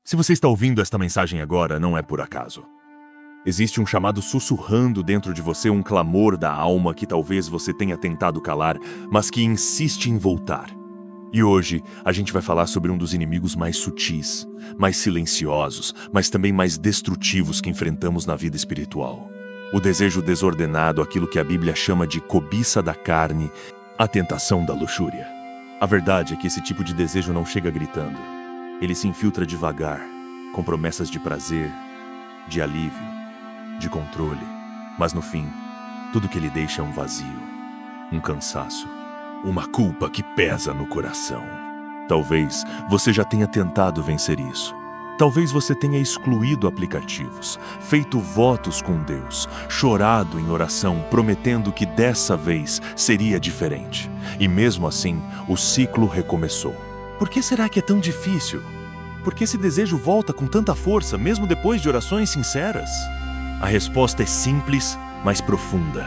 Se você está ouvindo esta mensagem agora, não é por acaso. Existe um chamado sussurrando dentro de você, um clamor da alma que talvez você tenha tentado calar, mas que insiste em voltar. E hoje, a gente vai falar sobre um dos inimigos mais sutis, mais silenciosos, mas também mais destrutivos que enfrentamos na vida espiritual. O desejo desordenado, aquilo que a Bíblia chama de cobiça da carne, a tentação da luxúria. A verdade é que esse tipo de desejo não chega gritando. Ele se infiltra devagar, com promessas de prazer, de alívio, de controle. Mas no fim, tudo que ele deixa é um vazio, um cansaço, uma culpa que pesa no coração. Talvez você já tenha tentado vencer isso. Talvez você tenha excluído aplicativos, feito votos com Deus, chorado em oração, prometendo que dessa vez seria diferente. E mesmo assim, o ciclo recomeçou. Por que será que é tão difícil? Por que esse desejo volta com tanta força, mesmo depois de orações sinceras? A resposta é simples, mas profunda.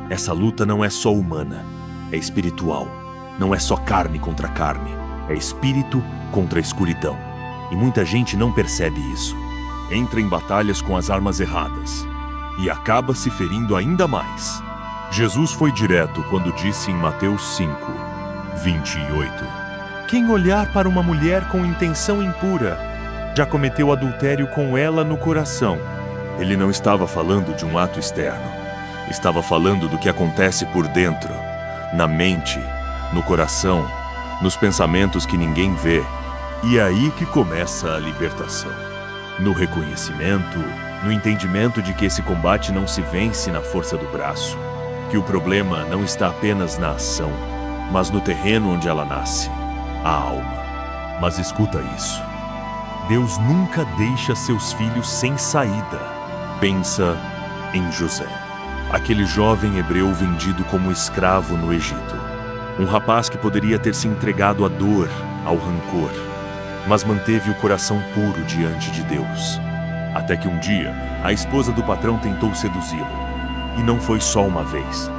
Essa luta não é só humana, é espiritual. Não é só carne contra carne, é espírito contra a escuridão. E muita gente não percebe isso. Entra em batalhas com as armas erradas e acaba se ferindo ainda mais. Jesus foi direto quando disse em Mateus 5, 28: quem olhar para uma mulher com intenção impura, já cometeu adultério com ela no coração. Ele não estava falando de um ato externo. Estava falando do que acontece por dentro, na mente, no coração, nos pensamentos que ninguém vê. E é aí que começa a libertação. No reconhecimento, no entendimento de que esse combate não se vence na força do braço, que o problema não está apenas na ação, mas no terreno onde ela nasce, a alma. Mas escuta isso. Deus nunca deixa seus filhos sem saída. Pensa em José, aquele jovem hebreu vendido como escravo no Egito. Um rapaz que poderia ter se entregado à dor, ao rancor, mas manteve o coração puro diante de Deus. Até que um dia, a esposa do patrão tentou seduzi-lo. E não foi só uma vez.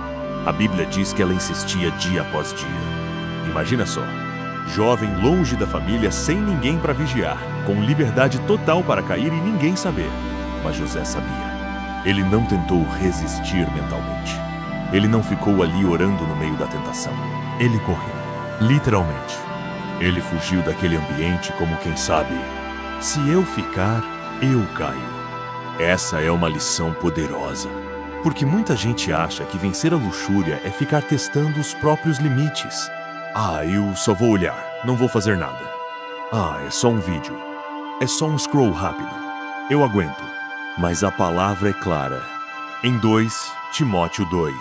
A Bíblia diz que ela insistia dia após dia. Imagina só, jovem longe da família, sem ninguém para vigiar, com liberdade total para cair e ninguém saber. Mas José sabia. Ele não tentou resistir mentalmente. Ele não ficou ali orando no meio da tentação. Ele correu, literalmente. Ele fugiu daquele ambiente como quem sabe, se eu ficar, eu caio. Essa é uma lição poderosa, porque muita gente acha que vencer a luxúria é ficar testando os próprios limites. Eu só vou olhar, não vou fazer nada. É só um vídeo. É só um scroll rápido. Eu aguento. Mas a palavra é clara. Em 2 Timóteo 2,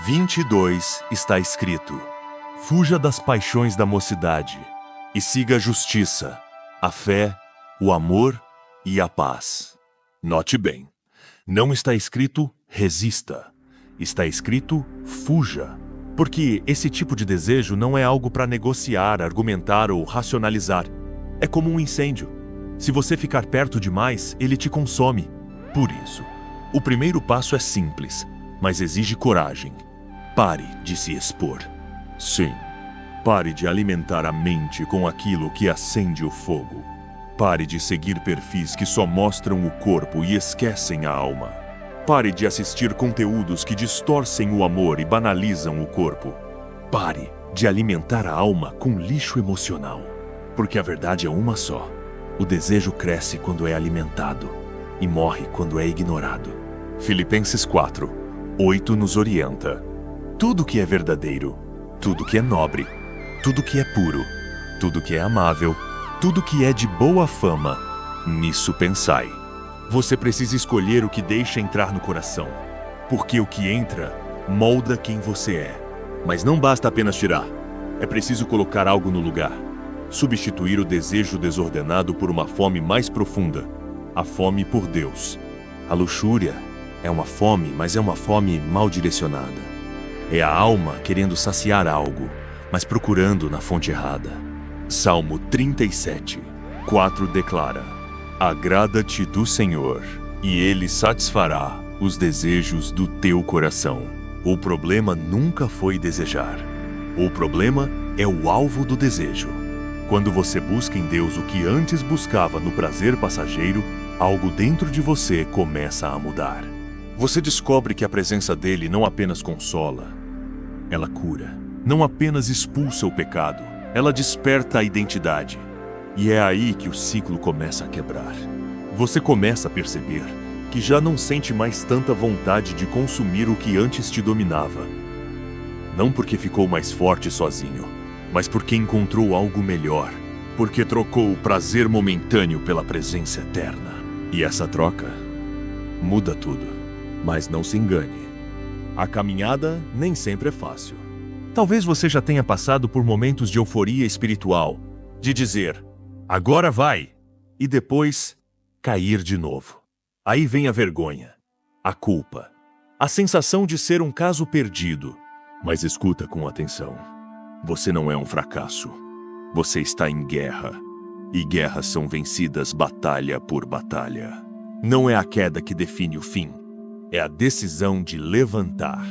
22 está escrito: fuja das paixões da mocidade e siga a justiça, a fé, o amor e a paz. Note bem, não está escrito resista, está escrito fuja. Porque esse tipo de desejo não é algo para negociar, argumentar ou racionalizar. É como um incêndio. Se você ficar perto demais, ele te consome. Por isso, o primeiro passo é simples, mas exige coragem. Pare de se expor. Sim. Pare de alimentar a mente com aquilo que acende o fogo. Pare de seguir perfis que só mostram o corpo e esquecem a alma. Pare de assistir conteúdos que distorcem o amor e banalizam o corpo. Pare de alimentar a alma com lixo emocional. Porque a verdade é uma só. O desejo cresce quando é alimentado e morre quando é ignorado. Filipenses 4, 8 nos orienta. Tudo que é verdadeiro, tudo que é nobre, tudo que é puro, tudo que é amável, tudo que é de boa fama, nisso pensai. Você precisa escolher o que deixa entrar no coração, porque o que entra molda quem você é. Mas não basta apenas tirar, é preciso colocar algo no lugar. Substituir o desejo desordenado por uma fome mais profunda, a fome por Deus. A luxúria é uma fome, mas é uma fome mal direcionada. É a alma querendo saciar algo, mas procurando na fonte errada. Salmo 37, 4 declara: agrada-te do Senhor, e Ele satisfará os desejos do teu coração. O problema nunca foi desejar. O problema é o alvo do desejo. Quando você busca em Deus o que antes buscava no prazer passageiro, algo dentro de você começa a mudar. Você descobre que a presença dele não apenas consola, ela cura. Não apenas expulsa o pecado, ela desperta a identidade. E é aí que o ciclo começa a quebrar. Você começa a perceber que já não sente mais tanta vontade de consumir o que antes te dominava. Não porque ficou mais forte sozinho, mas porque encontrou algo melhor. Porque trocou o prazer momentâneo pela presença eterna. E essa troca muda tudo. Mas não se engane. A caminhada nem sempre é fácil. Talvez você já tenha passado por momentos de euforia espiritual, de dizer, agora vai, e depois cair de novo. Aí vem a vergonha, a culpa, a sensação de ser um caso perdido. Mas escuta com atenção. Você não é um fracasso. Você está em guerra. E guerras são vencidas batalha por batalha. Não é a queda que define o fim. É a decisão de levantar.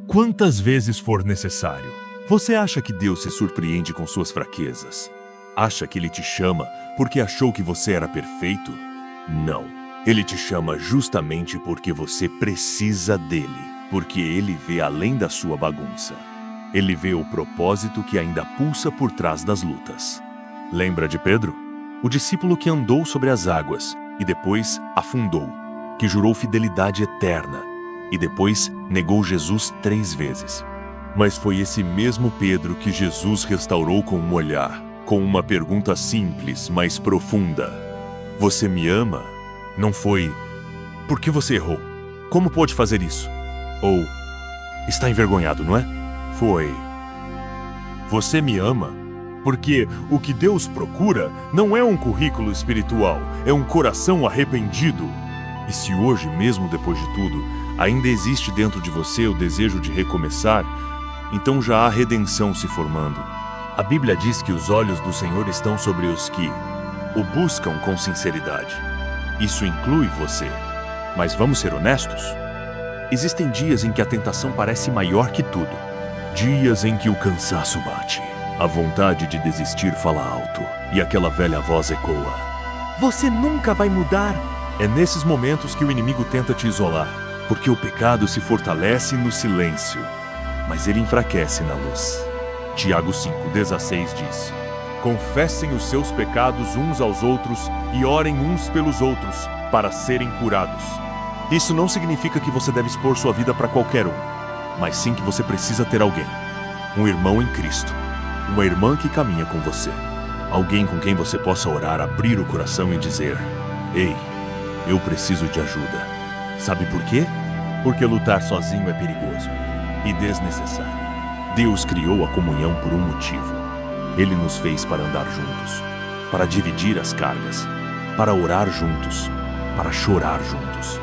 Quantas vezes for necessário. Você acha que Deus se surpreende com suas fraquezas? Acha que Ele te chama porque achou que você era perfeito? Não. Ele te chama justamente porque você precisa dele. Porque Ele vê além da sua bagunça. Ele vê o propósito que ainda pulsa por trás das lutas. Lembra de Pedro? O discípulo que andou sobre as águas e depois afundou, que jurou fidelidade eterna e depois negou Jesus 3 vezes. Mas foi esse mesmo Pedro que Jesus restaurou com um olhar, com uma pergunta simples, mas profunda. Você me ama? Não foi, por que você errou? Como pôde fazer isso? Ou, está envergonhado, não é? Foi, você me ama? Porque o que Deus procura não é um currículo espiritual, é um coração arrependido. E se hoje, mesmo depois de tudo, ainda existe dentro de você o desejo de recomeçar, então já há redenção se formando. A Bíblia diz que os olhos do Senhor estão sobre os que o buscam com sinceridade. Isso inclui você. Mas vamos ser honestos? Existem dias em que a tentação parece maior que tudo. Dias em que o cansaço bate. A vontade de desistir fala alto. E aquela velha voz ecoa. Você nunca vai mudar. É nesses momentos que o inimigo tenta te isolar. Porque o pecado se fortalece no silêncio, mas ele enfraquece na luz. Tiago 5,16 diz: confessem os seus pecados uns aos outros e orem uns pelos outros para serem curados. Isso não significa que você deve expor sua vida para qualquer um, mas sim que você precisa ter alguém. Um irmão em Cristo. Uma irmã que caminha com você. Alguém com quem você possa orar, abrir o coração e dizer: ei, eu preciso de ajuda. Sabe por quê? Porque lutar sozinho é perigoso e desnecessário. Deus criou a comunhão por um motivo. Ele nos fez para andar juntos, para dividir as cargas, para orar juntos, para chorar juntos.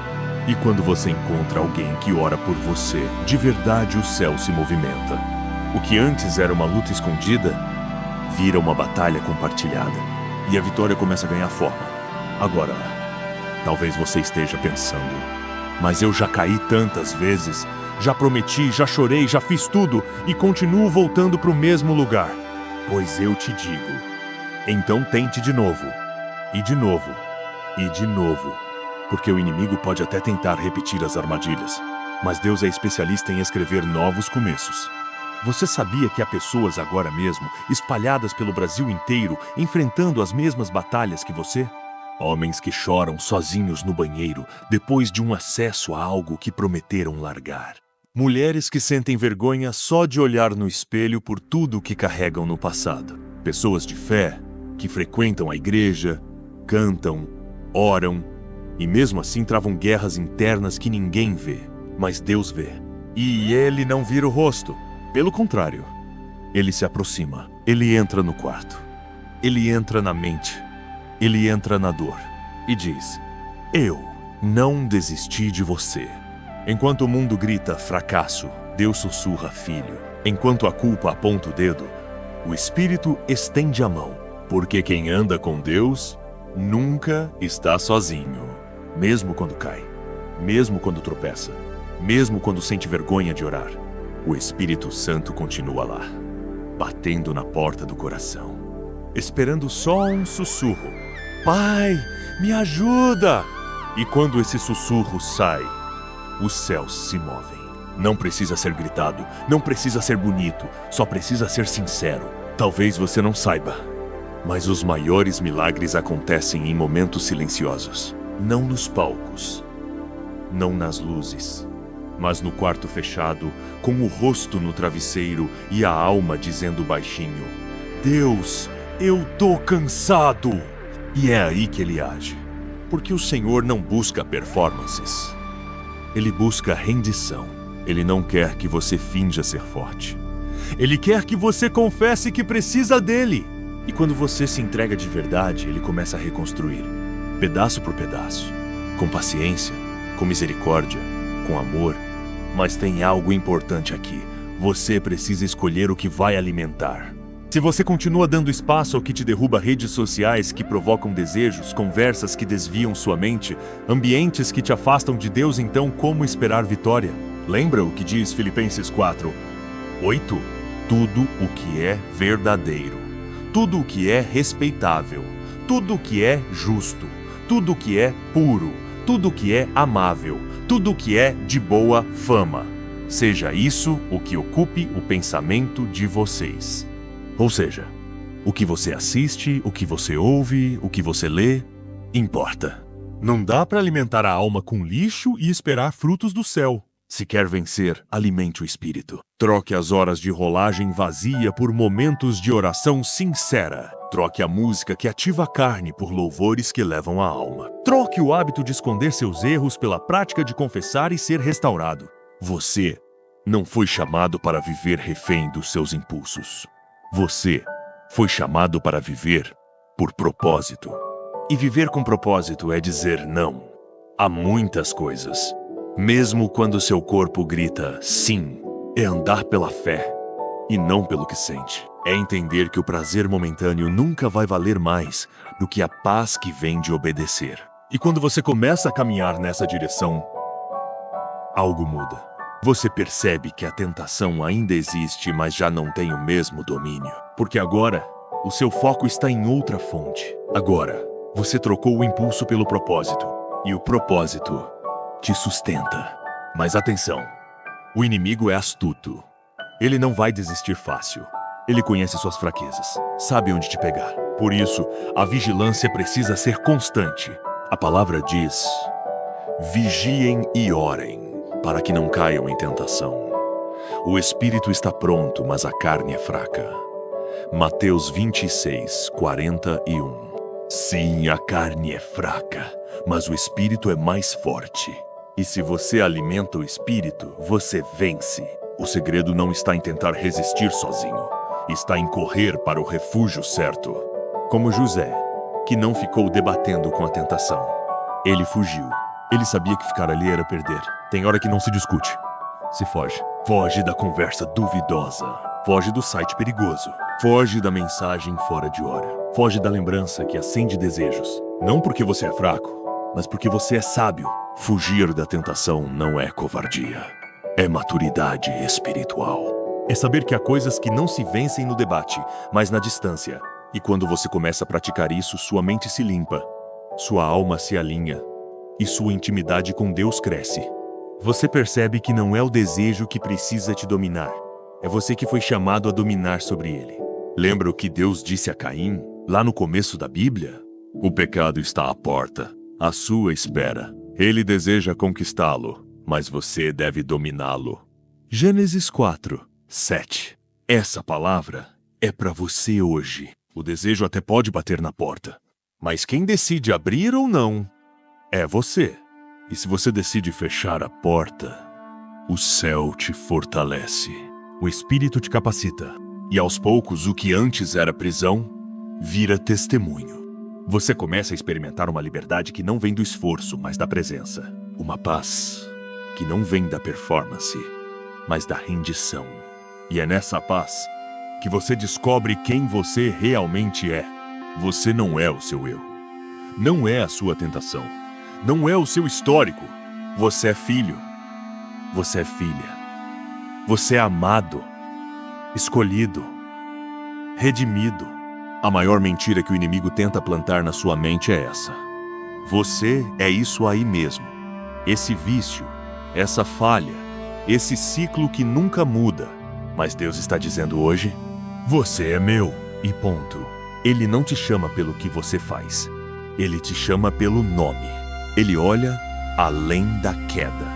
E quando você encontra alguém que ora por você, de verdade o céu se movimenta. O que antes era uma luta escondida, vira uma batalha compartilhada. E a vitória começa a ganhar forma. Agora, talvez você esteja pensando: mas eu já caí tantas vezes, já prometi, já chorei, já fiz tudo e continuo voltando para o mesmo lugar. Pois eu te digo, então tente de novo, e de novo, e de novo. Porque o inimigo pode até tentar repetir as armadilhas, mas Deus é especialista em escrever novos começos. Você sabia que há pessoas agora mesmo, espalhadas pelo Brasil inteiro, enfrentando as mesmas batalhas que você? Homens que choram sozinhos no banheiro depois de um acesso a algo que prometeram largar. Mulheres que sentem vergonha só de olhar no espelho por tudo que carregam no passado. Pessoas de fé que frequentam a igreja, cantam, oram e mesmo assim travam guerras internas que ninguém vê, mas Deus vê. E Ele não vira o rosto. Pelo contrário, Ele se aproxima. Ele entra no quarto. Ele entra na mente. Ele entra na dor e diz: eu não desisti de você. Enquanto o mundo grita fracasso, Deus sussurra filho. Enquanto a culpa aponta o dedo, o Espírito estende a mão. Porque quem anda com Deus nunca está sozinho. Mesmo quando cai, mesmo quando tropeça, mesmo quando sente vergonha de orar, o Espírito Santo continua lá, batendo na porta do coração. esperando só um sussurro. Pai, me ajuda! E quando esse sussurro sai, os céus se movem. Não precisa ser gritado, não precisa ser bonito, só precisa ser sincero. Talvez você não saiba, mas os maiores milagres acontecem em momentos silenciosos. Não nos palcos, não nas luzes, mas no quarto fechado, com o rosto no travesseiro e a alma dizendo baixinho: Deus, eu tô cansado! E é aí que ele age. Porque o Senhor não busca performances. Ele busca rendição. Ele não quer que você finja ser forte. Ele quer que você confesse que precisa dele. E quando você se entrega de verdade, ele começa a reconstruir, pedaço por pedaço, com paciência, com misericórdia, com amor. Mas tem algo importante aqui. Você precisa escolher o que vai alimentar. Se você continua dando espaço ao que te derruba, redes sociais que provocam desejos, conversas que desviam sua mente, ambientes que te afastam de Deus, então como esperar vitória? Lembra o que diz Filipenses 4:8? Tudo o que é verdadeiro, tudo o que é respeitável, tudo o que é justo, tudo o que é puro, tudo o que é amável, tudo o que é de boa fama. Seja isso o que ocupe o pensamento de vocês. Ou seja, o que você assiste, o que você ouve, o que você lê, importa. Não dá para alimentar a alma com lixo e esperar frutos do céu. Se quer vencer, alimente o espírito. Troque as horas de rolagem vazia por momentos de oração sincera. Troque a música que ativa a carne por louvores que levam a alma. Troque o hábito de esconder seus erros pela prática de confessar e ser restaurado. Você não foi chamado para viver refém dos seus impulsos. Você foi chamado para viver por propósito. E viver com propósito é dizer não a muitas coisas. Mesmo quando seu corpo grita sim, é andar pela fé e não pelo que sente. É entender que o prazer momentâneo nunca vai valer mais do que a paz que vem de obedecer. E quando você começa a caminhar nessa direção, algo muda. Você percebe que a tentação ainda existe, mas já não tem o mesmo domínio. Porque agora, o seu foco está em outra fonte. Agora, você trocou o impulso pelo propósito. E o propósito te sustenta. Mas atenção, o inimigo é astuto. Ele não vai desistir fácil. Ele conhece suas fraquezas, sabe onde te pegar. Por isso, a vigilância precisa ser constante. A palavra diz: vigiem e orem, para que não caiam em tentação. O espírito está pronto, mas a carne é fraca. Mateus 26:41. Sim, a carne é fraca, mas o espírito é mais forte. E se você alimenta o espírito, você vence. O segredo não está em tentar resistir sozinho, está em correr para o refúgio certo. Como José, que não ficou debatendo com a tentação. Ele fugiu. Ele sabia que ficar ali era perder. Tem hora que não se discute. Se foge. Foge da conversa duvidosa. Foge do site perigoso. Foge da mensagem fora de hora. Foge da lembrança que acende desejos. Não porque você é fraco, mas porque você é sábio. Fugir da tentação não é covardia. É maturidade espiritual. É saber que há coisas que não se vencem no debate, mas na distância. E quando você começa a praticar isso, sua mente se limpa. Sua alma se alinha. E sua intimidade com Deus cresce. Você percebe que não é o desejo que precisa te dominar. É você que foi chamado a dominar sobre ele. Lembra o que Deus disse a Caim, lá no começo da Bíblia? O pecado está à porta, à sua espera. Ele deseja conquistá-lo, mas você deve dominá-lo. Gênesis 4:7. Essa palavra é para você hoje. O desejo até pode bater na porta, mas quem decide abrir ou não é você. E se você decide fechar a porta, o céu te fortalece. O Espírito te capacita. E aos poucos, o que antes era prisão, vira testemunho. Você começa a experimentar uma liberdade que não vem do esforço, mas da presença. Uma paz que não vem da performance, mas da rendição. E é nessa paz que você descobre quem você realmente é. Você não é o seu erro. Não é a sua tentação. Não é o seu histórico. Você é filho. Você é filha. Você é amado, escolhido, redimido, A maior mentira que o inimigo tenta plantar na sua mente é essa. Você é isso aí mesmo. Esse vício, essa falha, esse ciclo que nunca muda. Mas Deus está dizendo hoje, você é meu, e ponto. Ele não te chama pelo que você faz. Ele te chama pelo nome. Ele olha além da queda,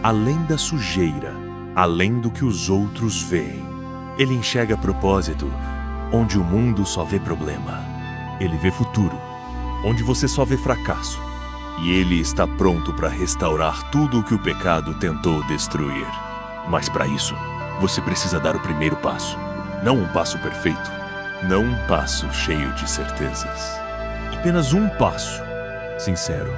além da sujeira, além do que os outros veem. Ele enxerga propósito onde o mundo só vê problema. Ele vê futuro onde você só vê fracasso. E ele está pronto para restaurar tudo o que o pecado tentou destruir. Mas para isso, você precisa dar o primeiro passo. Não um passo perfeito, não um passo cheio de certezas. Apenas um passo sincero.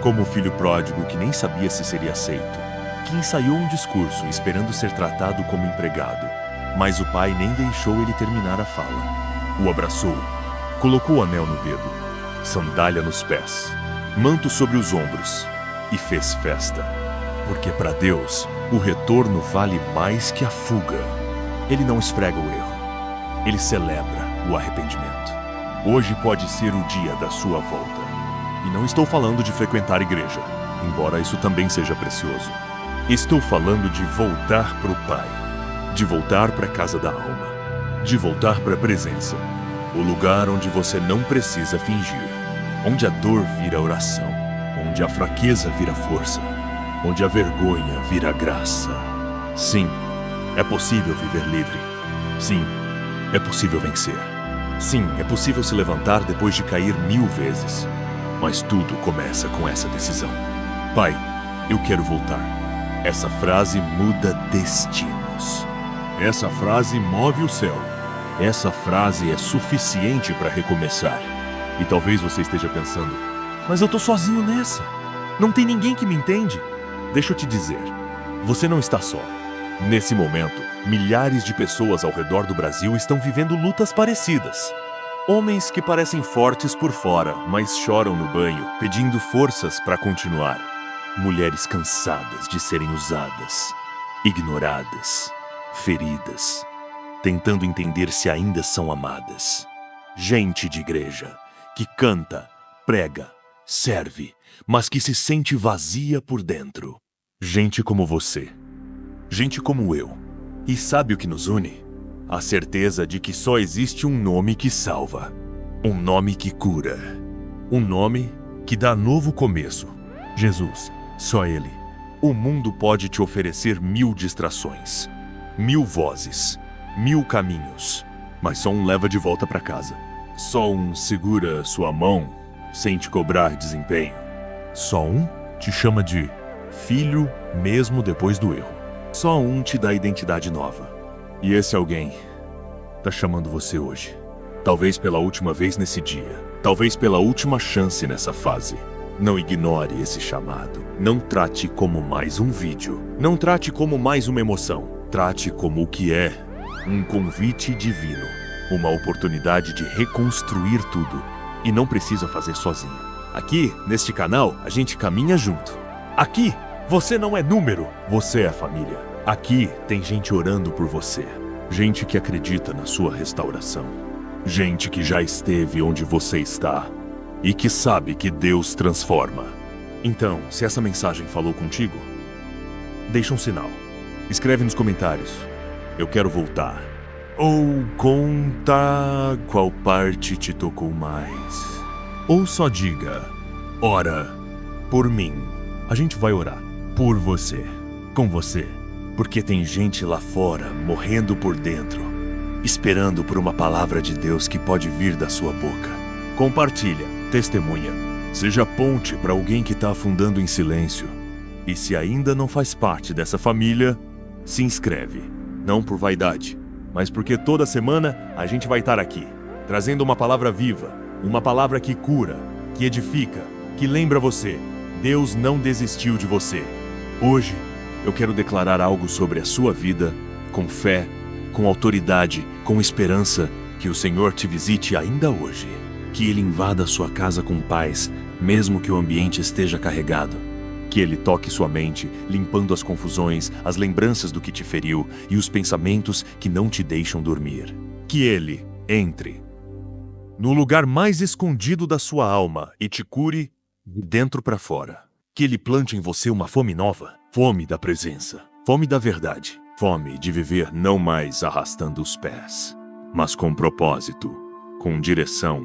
Como o filho pródigo que nem sabia se seria aceito, que ensaiou um discurso esperando ser tratado como empregado, mas o pai nem deixou ele terminar a fala. O abraçou, colocou o anel no dedo, sandália nos pés, manto sobre os ombros e fez festa. Porque para Deus, o retorno vale mais que a fuga. Ele não esfrega o erro, ele celebra o arrependimento. Hoje pode ser o dia da sua volta. E não estou falando de frequentar igreja, embora isso também seja precioso. Estou falando de voltar para o Pai, de voltar para a casa da alma, de voltar para a presença, o lugar onde você não precisa fingir, onde a dor vira oração, onde a fraqueza vira força, onde a vergonha vira graça. Sim, é possível viver livre. Sim, é possível vencer. Sim, é possível se levantar depois de cair 1000 vezes. Mas tudo começa com essa decisão. Pai, eu quero voltar. Essa frase muda destinos. Essa frase move o céu. Essa frase é suficiente para recomeçar. E talvez você esteja pensando, mas eu tô sozinho nessa. Não tem ninguém que me entende. Deixa eu te dizer, você não está só. Nesse momento, milhares de pessoas ao redor do Brasil estão vivendo lutas parecidas. Homens que parecem fortes por fora, mas choram no banho, pedindo forças para continuar. Mulheres cansadas de serem usadas, ignoradas, feridas, tentando entender se ainda são amadas. Gente de igreja que canta, prega, serve, mas que se sente vazia por dentro. Gente como você. Gente como eu. E sabe o que nos une? A certeza de que só existe um nome que salva. Um nome que cura. Um nome que dá novo começo. Jesus, só Ele. O mundo pode te oferecer 1000 distrações, 1000 vozes, 1000 caminhos, mas só um leva de volta para casa. Só um segura sua mão sem te cobrar desempenho. Só um te chama de filho mesmo depois do erro. Só um te dá identidade nova. E esse alguém tá chamando você hoje. Talvez pela última vez nesse dia. Talvez pela última chance nessa fase. Não ignore esse chamado. Não trate como mais um vídeo. Não trate como mais uma emoção. Trate como o que é. Um convite divino. Uma oportunidade de reconstruir tudo. E não precisa fazer sozinho. Aqui, neste canal, a gente caminha junto. Aqui, você não é número. Você é família. Aqui tem gente orando por você. Gente que acredita na sua restauração. Gente que já esteve onde você está. E que sabe que Deus transforma. Então, se essa mensagem falou contigo, deixa um sinal. Escreve nos comentários. Eu quero voltar. Ou conta qual parte te tocou mais. Ou só diga, ora por mim. A gente vai orar por você, com você. Porque tem gente lá fora, morrendo por dentro, esperando por uma palavra de Deus que pode vir da sua boca. Compartilha, testemunha. Seja ponte para alguém que está afundando em silêncio. E se ainda não faz parte dessa família, se inscreve. Não por vaidade, mas porque toda semana a gente vai estar aqui, trazendo uma palavra viva, uma palavra que cura, que edifica, que lembra você. Deus não desistiu de você. Hoje, eu quero declarar algo sobre a sua vida, com fé, com autoridade, com esperança, que o Senhor te visite ainda hoje. Que Ele invada a sua casa com paz, mesmo que o ambiente esteja carregado. Que Ele toque sua mente, limpando as confusões, as lembranças do que te feriu e os pensamentos que não te deixam dormir. Que Ele entre no lugar mais escondido da sua alma e te cure de dentro para fora. Que Ele plante em você uma fome nova, fome da presença, fome da verdade, fome de viver não mais arrastando os pés, mas com propósito, com direção,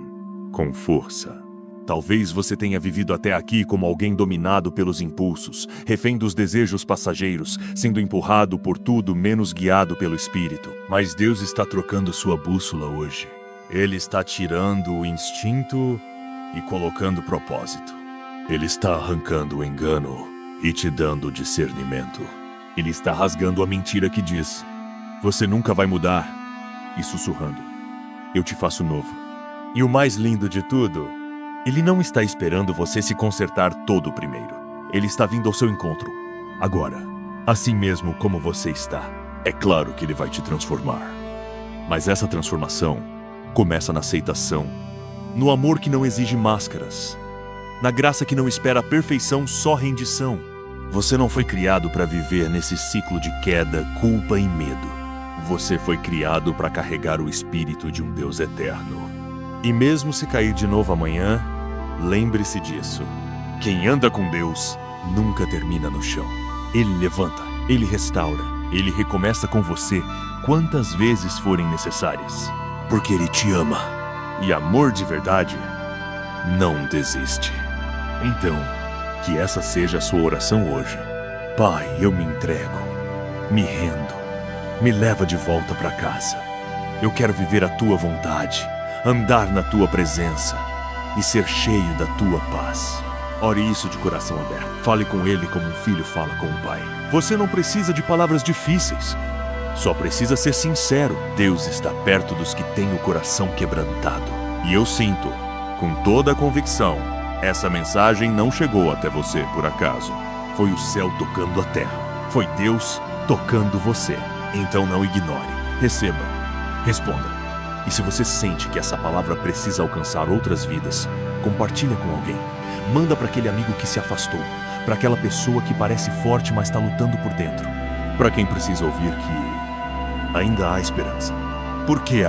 com força. Talvez você tenha vivido até aqui como alguém dominado pelos impulsos, refém dos desejos passageiros, sendo empurrado por tudo menos guiado pelo Espírito. Mas Deus está trocando sua bússola hoje. Ele está tirando o instinto e colocando propósito. Ele está arrancando o engano e te dando discernimento. Ele está rasgando a mentira que diz: você nunca vai mudar, e sussurrando: eu te faço novo. E o mais lindo de tudo, Ele não está esperando você se consertar todo primeiro. Ele está vindo ao seu encontro, agora, assim mesmo como você está. É claro que Ele vai te transformar. Mas essa transformação começa na aceitação, no amor que não exige máscaras, na graça que não espera a perfeição, só rendição. Você não foi criado para viver nesse ciclo de queda, culpa e medo. Você foi criado para carregar o espírito de um Deus eterno. E mesmo se cair de novo amanhã, lembre-se disso. Quem anda com Deus nunca termina no chão. Ele levanta, Ele restaura, Ele recomeça com você quantas vezes forem necessárias. Porque Ele te ama. E amor de verdade não desiste. Então, que essa seja a sua oração hoje. Pai, eu me entrego, me rendo, me leva de volta para casa. Eu quero viver a Tua vontade, andar na Tua presença e ser cheio da Tua paz. Ore isso de coração aberto. Fale com Ele como um filho fala com o pai. Você não precisa de palavras difíceis. Só precisa ser sincero. Deus está perto dos que têm o coração quebrantado. E eu sinto, com toda a convicção, essa mensagem não chegou até você por acaso. Foi o céu tocando a terra. Foi Deus tocando você. Então não ignore. Receba. Responda. E se você sente que essa palavra precisa alcançar outras vidas, compartilha com alguém. Manda para aquele amigo que se afastou, para aquela pessoa que parece forte, mas está lutando por dentro. Para quem precisa ouvir que ainda há esperança. Porque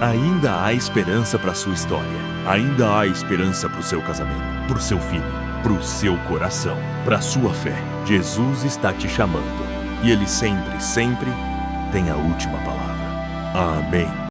ainda há esperança para a sua história. Ainda há esperança para o seu casamento, para o seu filho, para o seu coração, para a sua fé. Jesus está te chamando. E Ele sempre, sempre tem a última palavra. Amém.